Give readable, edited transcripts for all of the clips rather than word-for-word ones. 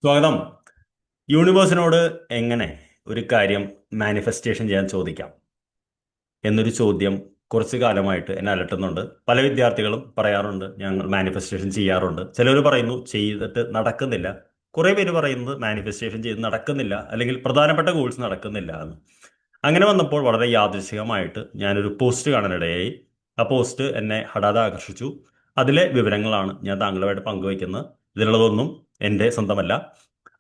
സ്വാഗതം. യൂണിവേഴ്സിനോട് എങ്ങനെ ഒരു കാര്യം മാനിഫെസ്റ്റേഷൻ ചെയ്യാൻ ചോദിക്കാം എന്നൊരു ചോദ്യം കുറച്ചു കാലമായിട്ട് എന്നെ അലട്ടുന്നുണ്ട്. പല വിദ്യാർത്ഥികളും പറയാറുണ്ട്, ഞങ്ങൾ മാനിഫെസ്റ്റേഷൻ ചെയ്യാറുണ്ട്. ചിലർ പറയുന്നു ചെയ്തിട്ട് നടക്കുന്നില്ല. കുറേ പേര് പറയുന്നത് മാനിഫെസ്റ്റേഷൻ ചെയ്ത് നടക്കുന്നില്ല, അല്ലെങ്കിൽ പ്രധാനപ്പെട്ട ഗോൾസ് നടക്കുന്നില്ല എന്ന്. അങ്ങനെ വന്നപ്പോൾ വളരെ യാദൃശികമായിട്ട് ഞാനൊരു പോസ്റ്റ് കാണാനിടയായി. ആ പോസ്റ്റ് എന്നെ ഹഠാതെ ആകർഷിച്ചു. അതിലെ വിവരങ്ങളാണ് ഞാൻ താങ്കളുമായിട്ട് പങ്കുവയ്ക്കുന്നത്. ഇതിലുള്ളതൊന്നും എൻ്റെ സ്വന്തമല്ല.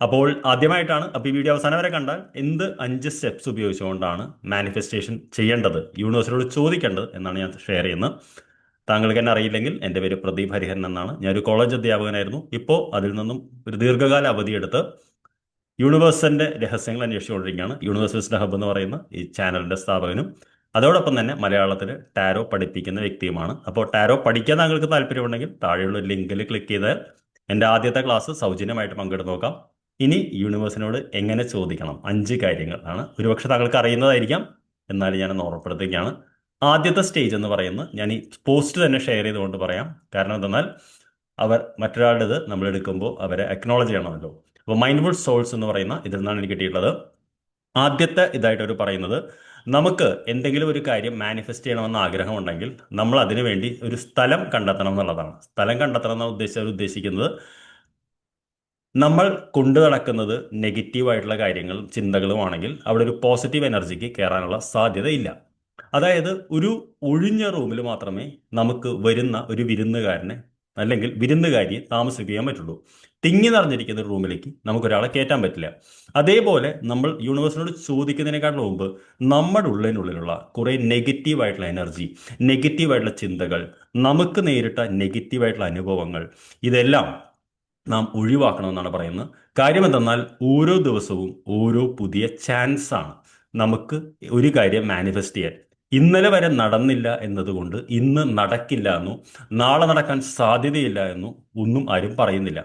അപ്പോൾ ആദ്യമായിട്ടാണ്, അപ്പോൾ ഈ വീഡിയോ അവസാനം വരെ കണ്ടാൽ എന്ത് 5 സ്റ്റെപ്സ് ഉപയോഗിച്ചുകൊണ്ടാണ് മാനിഫെസ്റ്റേഷൻ ചെയ്യേണ്ടത്, യൂണിവേഴ്സിനോട് ചോദിക്കേണ്ടത് എന്നാണ് ഞാൻ ഷെയർ ചെയ്യുന്നത്. താങ്കൾക്ക് എന്നെ അറിയില്ലെങ്കിൽ എൻ്റെ പേര് പ്രദീപ് ഹരിഹരൻ എന്നാണ്. ഞാനൊരു കോളേജ് അധ്യാപകനായിരുന്നു. ഇപ്പോൾ അതിൽ നിന്നും ഒരു ദീർഘകാല അവധിയെടുത്ത് യൂണിവേഴ്സിന്റെ രഹസ്യങ്ങൾ അന്വേഷിച്ചുകൊണ്ടിരിക്കുകയാണ്. യൂണിവേഴ്സ് വിസ്ഡം ഹബ് എന്ന് പറയുന്ന ഈ ചാനലിന്റെ സ്ഥാപകനും അതോടൊപ്പം തന്നെ മലയാളത്തിൽ ടാരോ പഠിപ്പിക്കുന്ന വ്യക്തിയുമാണ്. അപ്പോൾ ടാരോ പഠിക്കാൻ താങ്കൾക്ക് താല്പര്യമുണ്ടെങ്കിൽ താഴെയുള്ള ലിങ്കിൽ ക്ലിക്ക് ചെയ്താൽ എൻ്റെ ആദ്യത്തെ ക്ലാസ് സൗജന്യമായിട്ട് പങ്കെടുത്ത് നോക്കാം. ഇനി യൂണിവേഴ്സിനോട് എങ്ങനെ ചോദിക്കണം, 5 കാര്യങ്ങൾ ആണ്. ഒരുപക്ഷെ താങ്കൾക്ക് അറിയുന്നതായിരിക്കാം, എന്നാലും ഞാനൊന്ന് ഓർമ്മപ്പെടുത്തുകയാണ്. ആദ്യത്തെ സ്റ്റേജ് എന്ന് പറയുന്നത് ഞാൻ ഈ പോസ്റ്റ് തന്നെ ഷെയർ ചെയ്തുകൊണ്ട് പറയാം. കാരണം എന്തെന്നാൽ അവർ മറ്റൊരാളുടേത് നമ്മൾ എടുക്കുമ്പോൾ അവരെ അക്നോളജ് ചെയ്യണമല്ലോ. അപ്പോൾ മൈൻഡ്ഫുൾ സോൾസ് എന്ന് പറയുന്ന ഇതിൽ നിന്നാണ് എനിക്ക് കിട്ടിയിട്ടുള്ളത്. ആദ്യത്തെ ഇതായിട്ട് അവർ പറയുന്നത്, നമുക്ക് എന്തെങ്കിലും ഒരു കാര്യം മാനിഫെസ്റ്റ് ചെയ്യണമെന്ന് ആഗ്രഹമുണ്ടെങ്കിൽ നമ്മൾ അതിനു വേണ്ടി ഒരു സ്ഥലം കണ്ടെത്തണം എന്നുള്ളതാണ്. സ്ഥലം കണ്ടെത്തണം എന്ന ഉദ്ദേശിക്കുന്നത് നമ്മൾ കൊണ്ടു നടക്കുന്നത് നെഗറ്റീവായിട്ടുള്ള കാര്യങ്ങളും ചിന്തകളുമാണെങ്കിൽ അവിടെ ഒരു പോസിറ്റീവ് എനർജിക്ക് കയറാനുള്ള സാധ്യതയില്ല. അതായത് ഒരു ഒഴിഞ്ഞ റൂമിൽ മാത്രമേ നമുക്ക് വരുന്ന ഒരു വിരുന്നുകാരനെ അല്ലെങ്കിൽ വിരുന്നുകാരിയെ താമസിപ്പിക്കാൻ പറ്റുള്ളൂ. തിങ്ങി നിറഞ്ഞിരിക്കുന്ന ഒരു റൂമിലേക്ക് നമുക്കൊരാളെ കയറ്റാൻ പറ്റില്ല. അതേപോലെ നമ്മൾ യൂണിവേഴ്സിനോട് ചോദിക്കുന്നതിനേക്കാളും മുമ്പ് നമ്മുടെ ഉള്ളിനുള്ളിലുള്ള കുറേ നെഗറ്റീവായിട്ടുള്ള എനർജി, നെഗറ്റീവായിട്ടുള്ള ചിന്തകൾ, നമുക്ക് നേരിട്ട നെഗറ്റീവായിട്ടുള്ള അനുഭവങ്ങൾ, ഇതെല്ലാം നാം ഒഴിവാക്കണമെന്നാണ് പറയുന്നത്. കാര്യം എന്തെന്നാൽ ഓരോ ദിവസവും ഓരോ പുതിയ ചാൻസ് ആണ് നമുക്ക് ഒരു കാര്യം മാനിഫെസ്റ്റ് ചെയ്യാൻ. ഇന്നലെ വരെ നടന്നില്ല എന്നതുകൊണ്ട് ഇന്ന് നടക്കില്ല എന്നോ നാളെ നടക്കാൻ സാധ്യതയില്ല എന്നോ ഒന്നും ആരും പറയുന്നില്ല.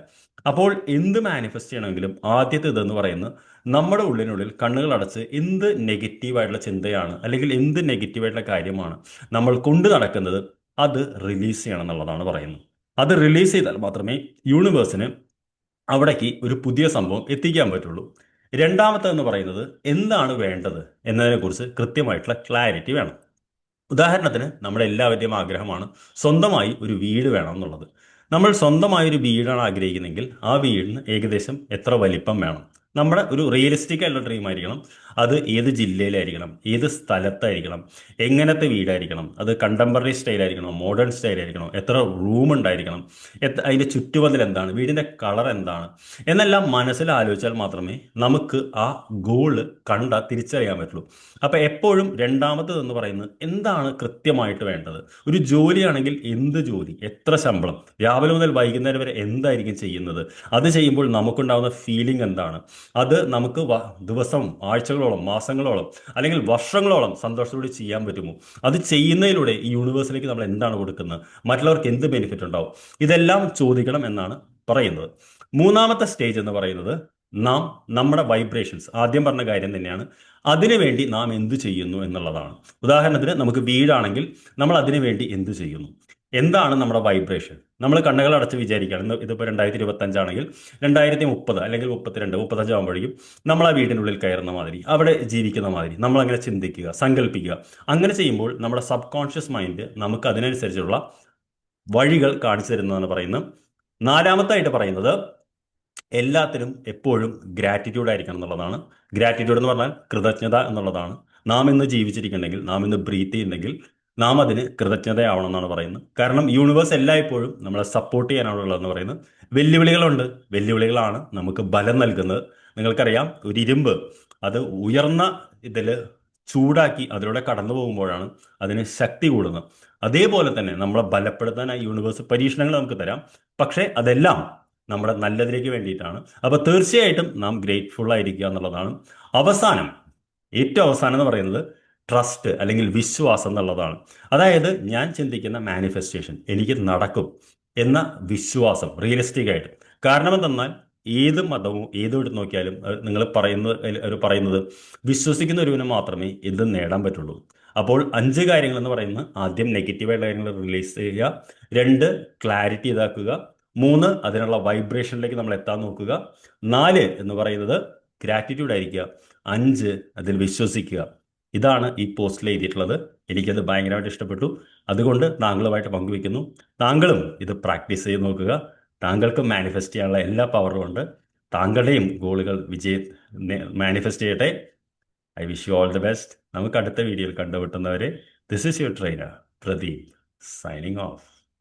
അപ്പോൾ എന്ത് മാനിഫെസ്റ്റ് ചെയ്യണമെങ്കിലും ആദ്യത്തെ ഇതെന്ന് പറയുന്നത്, നമ്മുടെ ഉള്ളിനുള്ളിൽ കണ്ണുകൾ അടച്ച് എന്ത് നെഗറ്റീവായിട്ടുള്ള ചിന്തയാണ് അല്ലെങ്കിൽ എന്ത് നെഗറ്റീവായിട്ടുള്ള കാര്യമാണ് നമ്മൾ കൊണ്ടു നടക്കുന്നത്, അത് റിലീസ് ചെയ്യണം എന്നുള്ളതാണ് പറയുന്നത്. അത് റിലീസ് ചെയ്താൽ മാത്രമേ യൂണിവേഴ്സിന് അവിടേക്ക് ഒരു പുതിയ സംഭവം എത്തിക്കാൻ പറ്റുള്ളൂ. രണ്ടാമത്തെന്ന് പറയുന്നത്, എന്താണ് വേണ്ടത് എന്നതിനെക്കുറിച്ച് കൃത്യമായിട്ടുള്ള ക്ലാരിറ്റി വേണം. ഉദാഹരണത്തിന് നമ്മുടെ എല്ലാവരുടെയും ആഗ്രഹമാണ് സ്വന്തമായി ഒരു വീട് വേണം എന്നുള്ളത്. നമ്മൾ സ്വന്തമായി ഒരു വീടാണ് ആഗ്രഹിക്കുന്നതെങ്കിൽ ആ വീടിന് ഏകദേശം എത്ര വലിപ്പം വേണം? നമ്മുടെ ഒരു റിയലിസ്റ്റിക് ആയിട്ടുള്ള ഡ്രീം ആയിരിക്കണം. അത് ഏത് ജില്ലയിലായിരിക്കണം, ഏത് സ്ഥലത്തായിരിക്കണം, എങ്ങനത്തെ വീടായിരിക്കണം, അത് കണ്ടംപററി സ്റ്റൈൽ ആയിരിക്കണോ, മോഡേൺ സ്റ്റൈൽ ആയിരിക്കണോ, എത്ര റൂം ഉണ്ടായിരിക്കണം, അതിൻ്റെ ചുറ്റുമതിൽ എന്താണ്, വീടിൻ്റെ കളർ എന്താണ് എന്നെല്ലാം മനസ്സിൽ ആലോചിച്ചാൽ മാത്രമേ നമുക്ക് ആ ഗോള് തിരിച്ചറിയാൻ പറ്റുള്ളൂ. അപ്പം എപ്പോഴും രണ്ടാമത്തേത് എന്ന് പറയുന്നത്, എന്താണ് കൃത്യമായിട്ട് വേണ്ടത്? ഒരു ജോലിയാണെങ്കിൽ എന്ത് ജോലി, എത്ര ശമ്പളം, രാവിലെ മുതൽ വൈകുന്നേരം വരെ എന്തായിരിക്കും ചെയ്യുന്നത്, അത് ചെയ്യുമ്പോൾ നമുക്കുണ്ടാകുന്ന ഫീലിംഗ് എന്താണ്, അത് നമുക്ക് ദിവസം, ആഴ്ചകളോളം, മാസങ്ങളോളം അല്ലെങ്കിൽ വർഷങ്ങളോളം സന്തോഷത്തോടെ ചെയ്യാൻ പറ്റുമോ, അത് ചെയ്യുന്നതിലൂടെ ഈ യൂണിവേഴ്സിലേക്ക് നമ്മൾ എന്താണ് കൊടുക്കുന്നത്, മറ്റുള്ളവർക്ക് എന്ത് ബെനിഫിറ്റ് ഉണ്ടാവും, ഇതെല്ലാം ചോദിക്കണം എന്നാണ് പറയുന്നത്. മൂന്നാമത്തെ സ്റ്റേജ് എന്ന് പറയുന്നത്, നാം നമ്മുടെ വൈബ്രേഷൻസ്, ആദ്യം പറഞ്ഞ കാര്യം തന്നെയാണ്, അതിനുവേണ്ടി നാം എന്ത് ചെയ്യുന്നു എന്നുള്ളതാണ്. ഉദാഹരണത്തിന് നമുക്ക് വീടാണെങ്കിൽ നമ്മൾ അതിനു വേണ്ടി എന്ത് ചെയ്യുന്നു, എന്താണ് നമ്മുടെ വൈബ്രേഷൻ. നമ്മൾ കണ്ണുകൾ അടച്ച് വിചാരിക്കുകയാണ്, ഇതിപ്പോൾ 2025 2030 അല്ലെങ്കിൽ 32 35 ആകുമ്പോഴേക്കും നമ്മൾ ആ വീടിനുള്ളിൽ കയറുന്ന മാതിരി, അവിടെ ജീവിക്കുന്ന മാതിരി നമ്മൾ അങ്ങനെ ചിന്തിക്കുക, സങ്കല്പിക്കുക. അങ്ങനെ ചെയ്യുമ്പോൾ നമ്മുടെ സബ് കോൺഷ്യസ് മൈൻഡ് നമുക്ക് അതിനനുസരിച്ചുള്ള വഴികൾ കാണിച്ചു തരുന്നതാണ് പറയുന്നത്. നാലാമത്തായിട്ട് പറയുന്നത്, എല്ലാത്തിനും എപ്പോഴും ഗ്രാറ്റിറ്റ്യൂഡ് ആയിരിക്കണം എന്നുള്ളതാണ്. ഗ്രാറ്റിറ്റ്യൂഡ് എന്ന് പറഞ്ഞാൽ കൃതജ്ഞത എന്നുള്ളതാണ്. നാം ഇന്ന് ജീവിച്ചിരിക്കുന്നുണ്ടെങ്കിൽ, നാം ഇന്ന് ബ്രീത്ത് ചെയ്യുന്നുണ്ടെങ്കിൽ നാം അതിന് കൃതജ്ഞതയാവണം എന്നാണ് പറയുന്നത്. കാരണം യൂണിവേഴ്സ് എല്ലായ്പ്പോഴും നമ്മളെ സപ്പോർട്ട് ചെയ്യാനാണുള്ളതെന്ന് പറയുന്നത്. വെല്ലുവിളികളുണ്ട്, വെല്ലുവിളികളാണ് നമുക്ക് ബലം നൽകുന്നത്. നിങ്ങൾക്കറിയാം, ഒരു ഇരുമ്പ് അത് ഉയർന്ന ഇതിൽ ചൂടാക്കി അതിലൂടെ കടന്നു പോകുമ്പോഴാണ് അതിന് ശക്തി കൂടുന്നത്. അതേപോലെ തന്നെ നമ്മളെ ബലപ്പെടുത്താനായി യൂണിവേഴ്സ് പരീക്ഷണങ്ങൾ നമുക്ക് തരാം. പക്ഷേ അതെല്ലാം നമ്മുടെ നല്ലതിലേക്ക് വേണ്ടിയിട്ടാണ്. അപ്പോൾ തീർച്ചയായിട്ടും നാം ഗ്രേറ്റ്ഫുൾ ആയിരിക്കുക എന്നുള്ളതാണ്. അവസാനം, ഏറ്റവും അവസാനം എന്ന് പറയുന്നത് ട്രസ്റ്റ് അല്ലെങ്കിൽ വിശ്വാസം എന്നുള്ളതാണ്. അതായത് ഞാൻ ചിന്തിക്കുന്ന മാനിഫെസ്റ്റേഷൻ എനിക്ക് നടക്കും എന്ന വിശ്വാസം, റിയലിസ്റ്റിക് ആയിട്ട്. കാരണം എന്തെന്നാൽ ഏത് മതവും ഏതെടുത്ത് നോക്കിയാലും നിങ്ങൾ പറയുന്നത് വിശ്വസിക്കുന്ന ഒരുവിന് മാത്രമേ എന്തും നേടാൻ പറ്റുള്ളൂ. അപ്പോൾ 5 കാര്യങ്ങൾ എന്ന് പറയുന്നത്, ആദ്യം നെഗറ്റീവായിട്ടുള്ള കാര്യങ്ങൾ റിലീസ് ചെയ്യുക, 2 ക്ലാരിറ്റി ഇതാക്കുക, 3 അതിനുള്ള വൈബ്രേഷനിലേക്ക് നമ്മൾ എത്താൻ നോക്കുക. 4 എന്ന് പറയുന്നത് ഗ്രാറ്റിറ്റ്യൂഡ് ആയിരിക്കുക. 5 അതിൽ വിശ്വസിക്കുക. ഇതാണ് ഈ പോസ്റ്റിൽ എഴുതിയിട്ടുള്ളത്. എനിക്കത് ഭയങ്കരമായിട്ട് ഇഷ്ടപ്പെട്ടു. അതുകൊണ്ട് താങ്കളുമായിട്ട് പങ്കുവെക്കുന്നു. താങ്കളും ഇത് പ്രാക്ടീസ് ചെയ്ത് നോക്കുക. താങ്കൾക്ക് മാനിഫെസ്റ്റ് ചെയ്യാനുള്ള എല്ലാ പവറും ഉണ്ട്. താങ്കളുടെയും ഗോളുകൾ മാനിഫെസ്റ്റ് ചെയ്യട്ടെ. I wish you all the best. നമുക്ക് അടുത്ത വീഡിയോയിൽ കണ്ടുമുട്ടുന്നവരെ, this is your trainer Pradeep signing of.